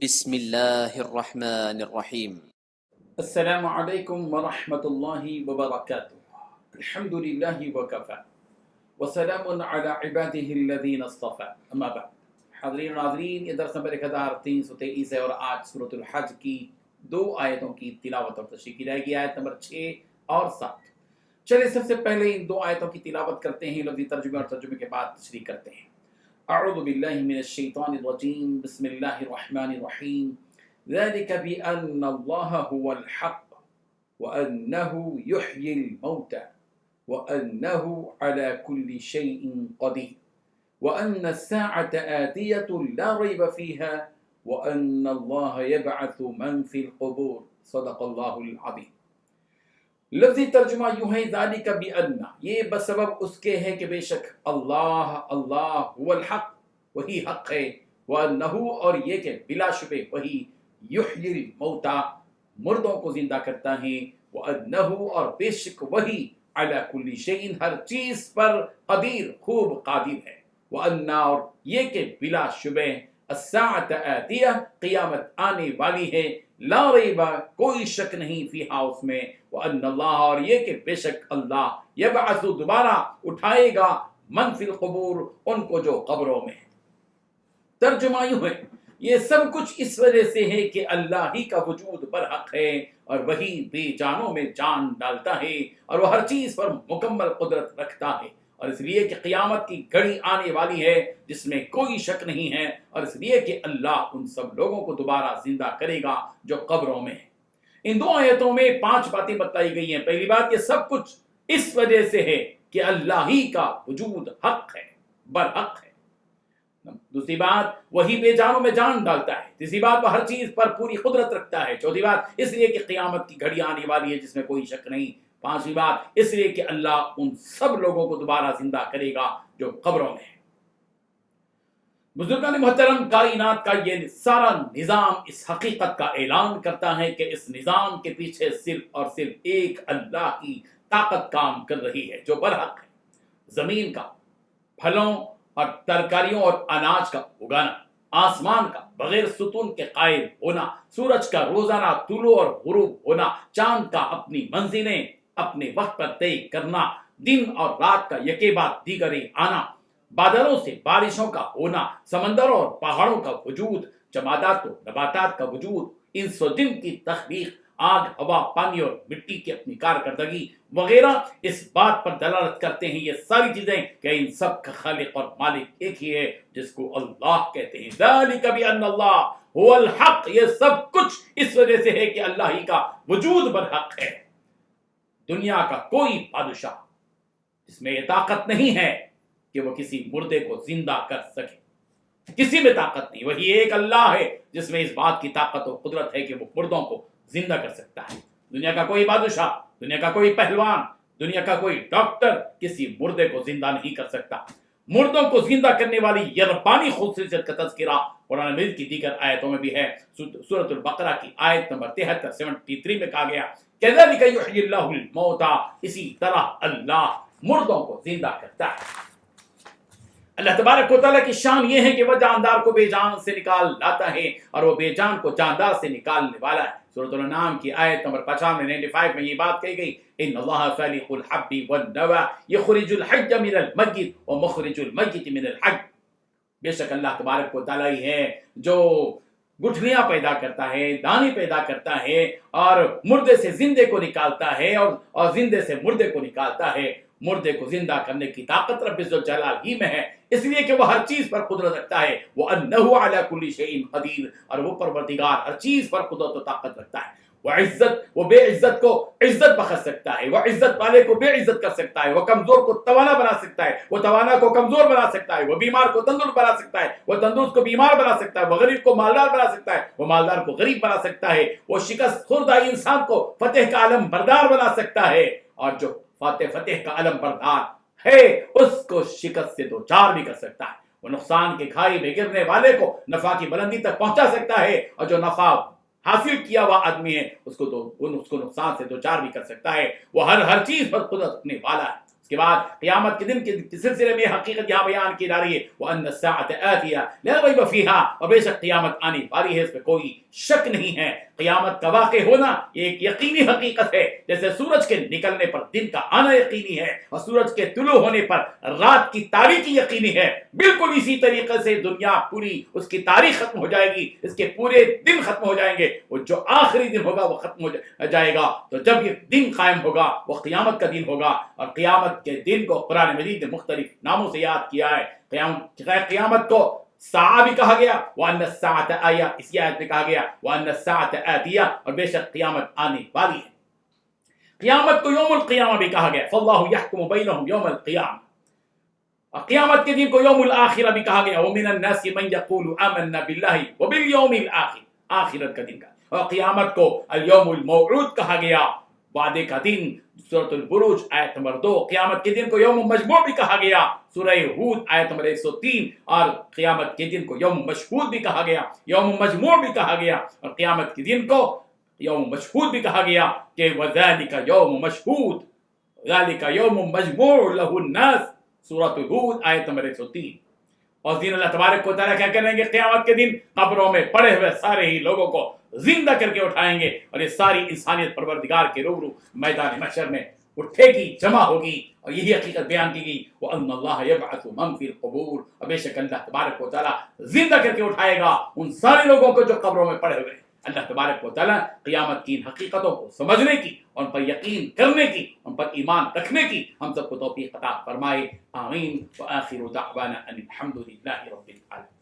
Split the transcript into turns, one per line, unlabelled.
بسم اللہ الرحمن الرحیم۔
السلام علیکم ورحمۃ اللہ وبرکاتہ۔ الحمد للہ وکفی وسلام علی عبادہ الذین اصطفی، اما بعد۔ حاضرین و ناظرین، یہ درس نمبر 1323 ہے اور آج سورۃ الحج کی 2 آیتوں کی تلاوت اور تشریح کی جائے گی، آیت نمبر 6 اور 7۔ چلے سب سے پہلے ان 2 آیتوں کی تلاوت کرتے ہیں، لفظی ترجمے اور ترجمے کے بعد تشریح کرتے ہیں۔ اعوذ باللہ من الشیطان الرجیم، بسم اللہ الرحمن الرحیم۔ ذلك بأن الله هو الحق وأنه يحيي الموتى وأنه على كل شيء قدير وأن الساعة آتية لا ريب فيها وأن الله يبعث من في القبور، صدق الله العظيم۔ لفظی ترجمہ یوں ہے، ذالک بأن، یہ بسبب اس کے ہے کہ بے شک اللہ هو الحق، وہی حق ہے، وأنه، اور یہ کہ بلا شبہ وہی یحیی الموتى، مردوں کو زندہ کرتا ہے، وأنه، اور بے شک وہی علی کل شیء، ہر چیز پر قدیر، خوب قادر ہے، وأن، اور یہ کہ بلا شبہ الساعۃ آتیہ، قیامت آنے والی ہے، لا ریب، کوئی شک نہیں، فیہا، اس میں، وأن اللہ، اور یہ کہ بے شک اللہ یبعث، دوبارہ اٹھائے گا، من فی القبور، ان کو جو قبروں میں ہے۔ ترجمہ یوں ہے، یہ سب کچھ اس وجہ سے ہے کہ اللہ ہی کا وجود برحق ہے اور وہی بے جانوں میں جان ڈالتا ہے اور وہ ہر چیز پر مکمل قدرت رکھتا ہے، اور اس لیے کہ قیامت کی گھڑی آنے والی ہے جس میں کوئی شک نہیں ہے، اور اس لیے کہ اللہ ان سب لوگوں کو دوبارہ زندہ کرے گا جو قبروں میں ہیں۔ ان 2 آیتوں میں 5 باتیں بتائی گئی ہیں۔ پہلی بات، یہ سب کچھ اس وجہ سے ہے کہ اللہ ہی کا وجود حق ہے، برحق ہے۔ دوسری بات، وہی بے جانوں میں جان ڈالتا ہے۔ تیسری بات، وہ ہر چیز پر پوری قدرت رکھتا ہے۔ چوتھی بات، اس لیے کہ قیامت کی گھڑی آنے والی ہے جس میں کوئی شک نہیں۔ پانچویں بات، اس لیے کہ اللہ ان سب لوگوں کو دوبارہ زندہ کرے گا جو قبروں میں ہیں۔ بزرگان محترم، کائنات کا یہ سارا نظام اس حقیقت کا اعلان کرتا ہے کہ اس نظام کے پیچھے صرف اور صرف ایک اللہ کی طاقت کام کر رہی ہے جو برحق ہے۔ زمین کا پھلوں اور ترکاریوں اور اناج کا اگانا، آسمان کا بغیر ستون کے قائم ہونا، سورج کا روزانہ طلوع اور غروب ہونا، چاند کا اپنی منزلیں اپنے وقت پر طے کرنا، دن اور رات کا یکے بعد دیگرے آنا، بادلوں سے بارشوں کا ہونا، سمندروں اور پہاڑوں کا وجود، جمادات و نباتات کا وجود، انس و جن کی تخلیق، آگ، ہوا، پانی اور مٹی کی اپنی کارکردگی وغیرہ اس بات پر دلالت کرتے ہیں، یہ ساری چیزیں، کہ ان سب کا خالق اور مالک ایک ہی ہے جس کو اللہ کہتے ہیں۔ ذالک بأن اللہ هو الحق، یہ سب کچھ اس وجہ سے ہے کہ اللہ ہی کا وجود برحق ہے۔ دنیا کا کوئی بادشاہ جس میں یہ طاقت نہیں ہے کہ وہ کسی مردے کو زندہ کر سکے، کسی میں طاقت نہیں، وہی ایک اللہ ہے جس میں اس بات کی طاقت اور قدرت ہے کہ وہ مردوں کو زندہ کر سکتا ہے۔ دنیا کا کوئی بادشاہ، دنیا کا کوئی پہلوان، دنیا کا کوئی ڈاکٹر کسی مردے کو زندہ نہیں کر سکتا۔ مردوں کو زندہ کرنے والی یہ ربانی خصوصیت کا تذکرہ قرآن مجید کی دیگر آیتوں میں بھی ہے۔ سورۃ البقرہ کی آیت نمبر 73 میں کہا گیا، کذالک یحیی اللہ الموتى، اسی طرح اللہ مردوں کو زندہ کرتا ہے۔ اللہ تبارک و تعالیٰ کی شان یہ ہے کہ وہ جاندار کو بے جان سے نکال لاتا ہے اور وہ بے جان کو جاندار سے نکالنے والا ہے۔ سورۃ الانعام کی آیت نمبر 95 میں یہ بات کہی گئی، ان اللہ فالق الحب والنوى یخرج الحی من المیت ومخرج المیت من الحی، بے شک اللہ تبارک و تعالیٰ ہی ہے جو گٹھلیاں پیدا کرتا ہے، دانے پیدا کرتا ہے، اور مردے سے زندے کو نکالتا ہے، اور زندے سے مردے کو نکالتا ہے۔ مردے کو زندہ کرنے کی طاقت رب ذوالجلال ہی میں ہے، اس لیے کہ وہ ہر چیز پر قدرت رکھتا ہے۔ وَأَنَّهُ عَلَى كُلِّ شَيْءٍ قَدِيرٌ، اور وہ پروردگار ہر چیز پر قدرت و طاقت رکھتا ہے۔ وہ عزت، وہ بے عزت کو عزت بخش سکتا ہے، وہ عزت والے کو بے عزت کر سکتا ہے، وہ کمزور کو توانا بنا سکتا ہے، وہ توانا کو کمزور بنا سکتا ہے، وہ بیمار کو تندرست بنا سکتا ہے، وہ تندرست کو بیمار بنا سکتا ہے، وہ غریب کو مالدار بنا سکتا ہے، وہ مالدار کو غریب بنا سکتا ہے، وہ شکست خوردہ انسان کو فتح کا علم بردار بنا سکتا ہے، اور جو فتح کا علم بردار ہے اس کو شکست سے دوچار بھی کر سکتا ہے۔ وہ نقصان کے کھائی میں گرنے والے کو نفع کی بلندی تک پہنچا سکتا ہے، اور جو نفع حاصل کیا ہوا آدمی ہے اس کو نقصان سے دوچار بھی کر سکتا ہے۔ وہ ہر چیز پر قدرت رکھنے والا ہے۔ کے بعد قیامت کے دن کے سلسلے میں حقیقت یہاں بیان کی جا رہی ہے وَأَنَّ السَّاعَةَ آتِيَةٌ لَا رَيْبَ فِيهَا، اور بے شک قیامت آنے والی ہے، اس پہ کوئی شک نہیں ہے۔ قیامت کا واقع ہونا یہ ایک یقینی حقیقت ہے، جیسے سورج کے نکلنے پر دن کا آنا یقینی ہے اور سورج کے طلوع ہونے پر رات کی تاریکی یقینی ہے، بالکل اسی طریقے سے دنیا پوری اس کی تاریخ ختم ہو جائے گی، اس کے پورے دن ختم ہو جائیں گے، وہ جو آخری دن ہوگا وہ ختم ہو جائے گا۔ تو جب یہ دن قائم ہوگا وہ قیامت کا دن ہوگا، اور قیامت کے دن کو قرآن مجید نے مختلف ناموں سے یاد کیا ہے۔ قیامت کو ساعہ بھی کہا گیا، وَأَنَّ السَّاعَةَ آتِيَةٌ، اسی آیت میں کہا گیا وَأَنَّ السَّاعَةَ آتِيَةٌ، اور بے شک قیامت آنے والی ہے۔ قیامت کو یوم القیامہ بھی کہا گیا، فَاللَّهُ يَحْكُمُ بَيْنَهُمْ يَوْمَ الْقِيَامَةِ، اور قیامت کے دن کو یوم الآخرہ بھی کہا گیا، وَمِنَ النَّاسِ مَن يَقُولُ آمَنَّا بِاللَّهِ وَبِالْيَوْمِ الْآخِرِ، آخرت کا دن کا، اور قیامت کو الیوم الموعود کہا گیا، وعدے کا دن، سورۃ البروج آیت نمبر 2۔ قیامت کے دن کو یوم مجموع بھی کہا گیا، سورہ ہود آیت نمبر 103، اور قیامت کے دن کو یوم مشہود بھی کہا گیا، یوم مجموع بھی کہا گیا، اور قیامت کے دن کو یوم مشہود بھی کہا گیا کہ وَذَلِكَ يَوْمُ مَشْهُودٌ ذَلِكَ يَوْمٌ مَجْمُوعٌ لَهُ النَّاسُ، سورۃ ہود آیت نمبر 103۔ اور دین اللہ تبارک و تعالیٰ کیا کریں گے قیامت کے دن؟ قبروں میں پڑے ہوئے سارے ہی لوگوں کو زندہ کر کے اٹھائیں گے، اور یہ ساری انسانیت پروردگار کے روبرو میدان محشر میں اٹھے گی، جمع ہوگی، اور یہی حقیقت بیان کی گئی وَأَنَّ اللَّهَ يَبْعَثُ مَن فِي الْقُبُورِ، اور بے شک اللہ تبارک و تعالیٰ زندہ کر کے اٹھائے گا ان سارے لوگوں کو جو قبروں میں پڑے ہوئے ہیں۔ اللہ تبارک و تعالیٰ قیامت کی ان حقیقتوں کو سمجھنے کی، ان پر یقین کرنے کی، ان پر ایمان رکھنے کی ہم سب کو توفیق عطا فرمائے، آمین۔ وآخر دعوانا ان الحمد للہ رب العالمین۔